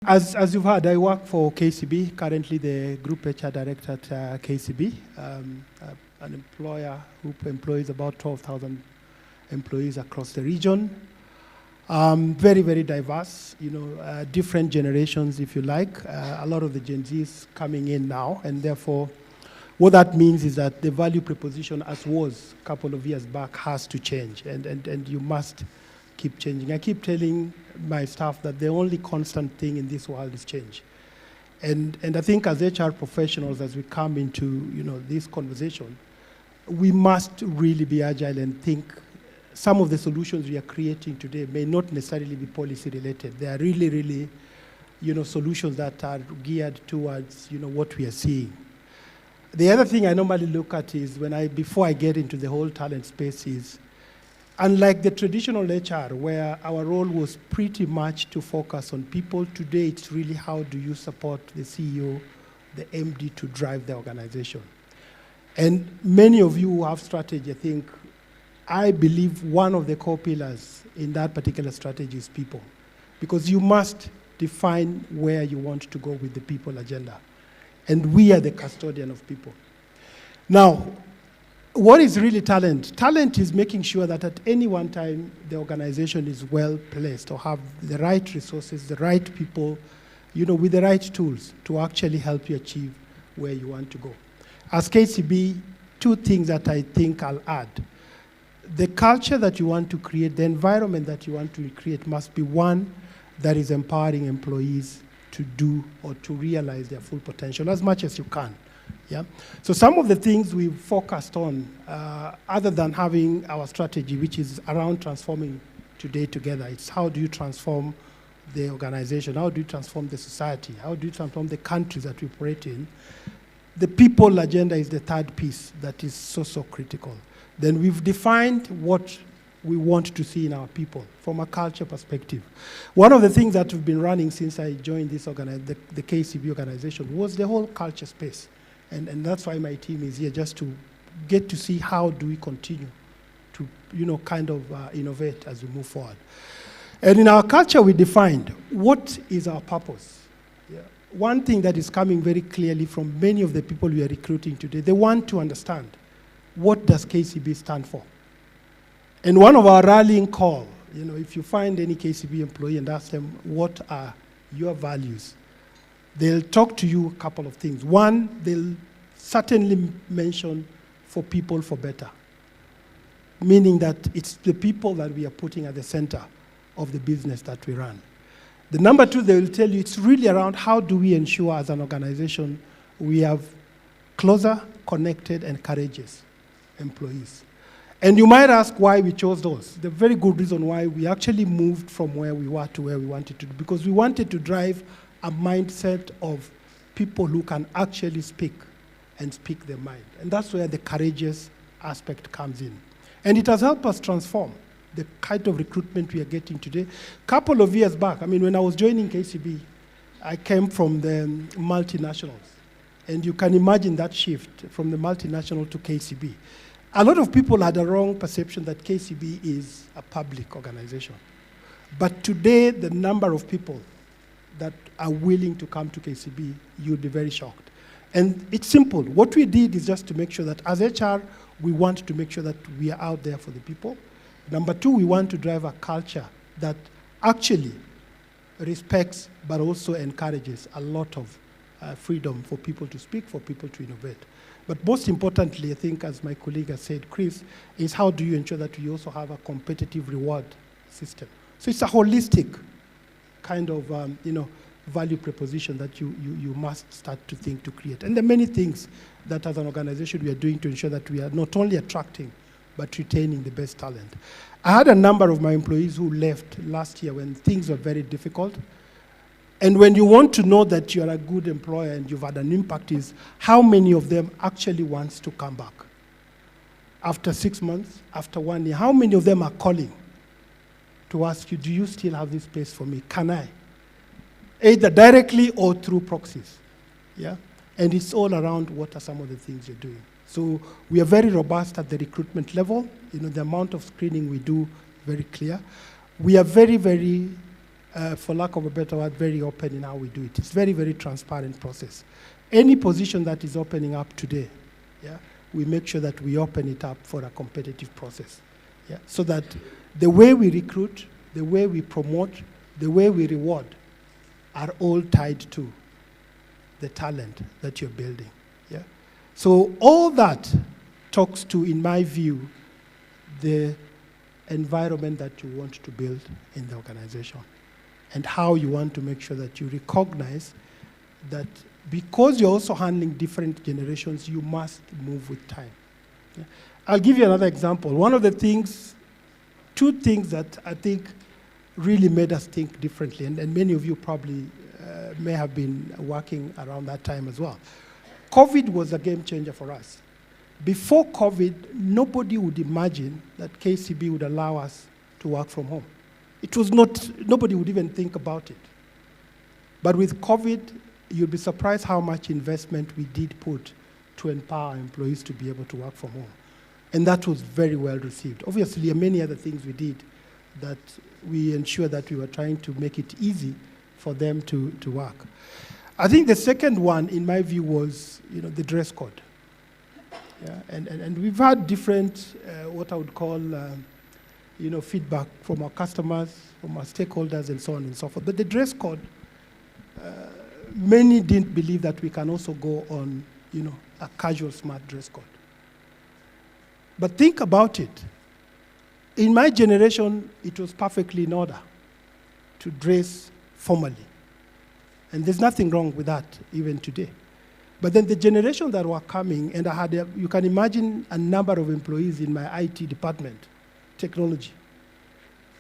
As you've heard, I work for KCB, currently the Group HR Director at KCB, an employer who employs about 12,000 employees across the region. Very, very diverse, different generations, if you like. A lot of the Gen Zs coming in now, and therefore, what that means is that the value proposition as was a couple of years back has to change, and you must keep changing. I keep telling my staff that the only constant thing in this world is change. And I think as HR professionals, as we come into this conversation, we must really be agile and think some of the solutions we are creating today may not necessarily be policy related. They are really, really solutions that are geared towards what we are seeing. The other thing I normally look at is before I get into the whole talent space is, unlike the traditional HR where our role was pretty much to focus on people, today it's really how do you support the CEO, the MD to drive the organization. And many of you who have strategy, I believe one of the core pillars in that particular strategy is people, because you must define where you want to go with the people agenda. And we are the custodian of people. Now, what is really talent? Talent is making sure that at any one time, the organization is well placed or have the right resources, the right people, with the right tools to actually help you achieve where you want to go. As KCB, two things that I think I'll add. The culture that you want to create, the environment that you want to create must be one that is empowering employees to do or to realize their full potential as much as you can. Yeah. So some of the things we've focused on, other than having our strategy, which is around transforming today together, it's how do you transform the organization, how do you transform the society, how do you transform the countries that we operate in. The people agenda is the third piece that is so critical. Then we've defined what we want to see in our people from a culture perspective. One of the things that we've been running since I joined this the KCB organization was the whole culture space. And that's why my team is here, just to get to see how do we continue to innovate as we move forward. And in our culture, we defined what is our purpose. Yeah. One thing that is coming very clearly from many of the people we are recruiting today, they want to understand what does KCB stand for. And one of our rallying call, if you find any KCB employee and ask them what are your values, they'll talk to you a couple of things. One, they'll certainly mention for people for better, meaning that it's the people that we are putting at the center of the business that we run. The number two, they will tell you it's really around how do we ensure as an organization we have closer, connected, and courageous employees. And you might ask why we chose those. The very good reason why we actually moved from where we were to where we wanted to, because we wanted to drive a mindset of people who can actually speak and speak their mind. And that's where the courageous aspect comes in. And it has helped us transform the kind of recruitment we are getting today. A couple of years back, when I was joining KCB, I came from the multinationals. And you can imagine that shift from the multinational to KCB. A lot of people had a wrong perception that KCB is a public organization. But today, the number of people that are willing to come to KCB, you'll be very shocked. And it's simple. What we did is just to make sure that as HR, we want to make sure that we are out there for the people. Number two, we want to drive a culture that actually respects but also encourages a lot of freedom for people to speak, for people to innovate. But most importantly, I think, as my colleague has said, Chris, is how do you ensure that we also have a competitive reward system? So it's a holistic kind of value proposition that you must start to think to create. And there are many things that as an organization we are doing to ensure that we are not only attracting, but retaining the best talent. I had a number of my employees who left last year when things were very difficult. And when you want to know that you are a good employer and you've had an impact is how many of them actually wants to come back. After 6 months, after 1 year, how many of them are calling to ask you, do you still have this space for me? Can I? Either directly or through proxies. Yeah? And it's all around what are some of the things you're doing. So we are very robust at the recruitment level. The amount of screening we do, very clear. We are very, very for lack of a better word, very open in how we do it. It's very, very transparent process. Any position that is opening up today, yeah, we make sure that we open it up for a competitive process, yeah, so that the way we recruit, the way we promote, the way we reward are all tied to the talent that you're building, yeah. So all that talks to, in my view, the environment that you want to build in the organization and how you want to make sure that you recognize that because you're also handling different generations, you must move with time. Yeah. I'll give you another example. One of the things, two things that I think really made us think differently, and many of you probably may have been working around that time as well. COVID was a game changer for us. Before COVID, nobody would imagine that KCB would allow us to work from home. It was not, nobody would even think about it. But with COVID, you'll be surprised how much investment we did put to empower employees to be able to work from home. And that was very well received. Obviously, there are many other things we did that we ensured that we were trying to make it easy for them to work. I think the second one, in my view, was the dress code. Yeah, and we've had different, what I would call, feedback from our customers, from our stakeholders, and so on and so forth. But the dress code, many didn't believe that we can also go on, a casual, smart dress code. But think about it. In my generation, it was perfectly in order to dress formally. And there's nothing wrong with that, even today. But then the generation that were coming, and I had, you can imagine a number of employees in my IT department, technology,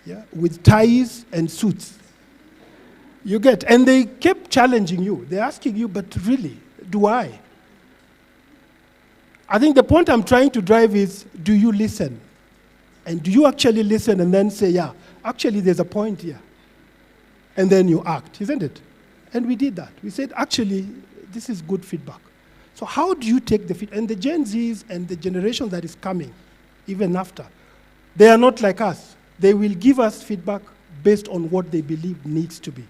yeah, with ties and suits. You get, and they kept challenging you. They're asking you, but really, do I? I think the point I'm trying to drive is, do you listen? And do you actually listen and then say, yeah, actually there's a point here. And then you act, isn't it? And we did that. We said, actually, this is good feedback. So how do you take the feedback? And the Gen Zs and the generation that is coming, even after, they are not like us. They will give us feedback based on what they believe needs to be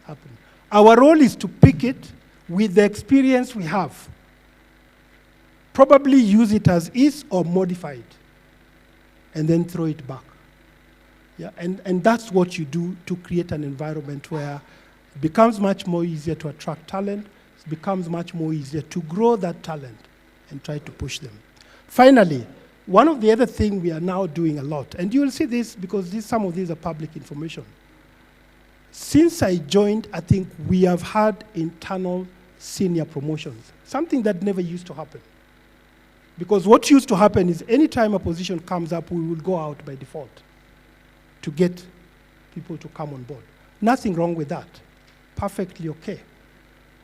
happening. Our role is to pick it with the experience we have. Probably use it as is or modify it, and then throw it back. Yeah, and that's what you do to create an environment where it becomes much more easier to attract talent. It becomes much more easier to grow that talent and try to push them. Finally, one of the other things we are now doing a lot, and you will see this because some of these are public information. Since I joined, I think we have had internal senior promotions, something that never used to happen. Because what used to happen is anytime a position comes up, we will go out by default to get people to come on board. Nothing wrong with that. Perfectly okay.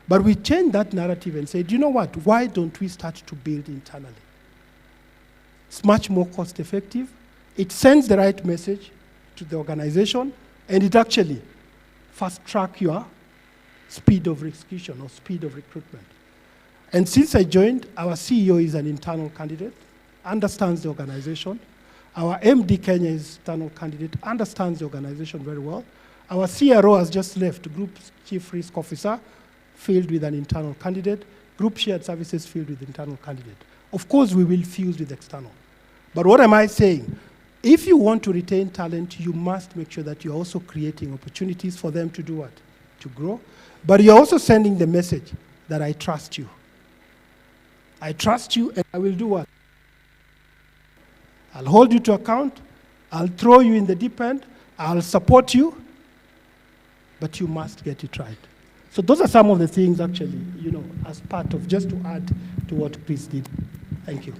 But we changed that narrative and said, you know what? Why don't we start to build internally? It's much more cost effective. It sends the right message to the organization, and it actually fast track your speed of execution or speed of recruitment. And since I joined, our CEO is an internal candidate, understands the organization. Our MD Kenya is an internal candidate, understands the organization very well. Our CRO has just left, Group Chief Risk Officer, filled with an internal candidate. Group Shared Services filled with internal candidate. Of course, we will fuse with external. But what am I saying? If you want to retain talent, you must make sure that you're also creating opportunities for them to do what? To grow. But you're also sending the message that I trust you. I trust you, and I will do what? I'll hold you to account. I'll throw you in the deep end. I'll support you. But you must get it right. So those are some of the things, actually, as part of, just to add to what Chris did. Thank you.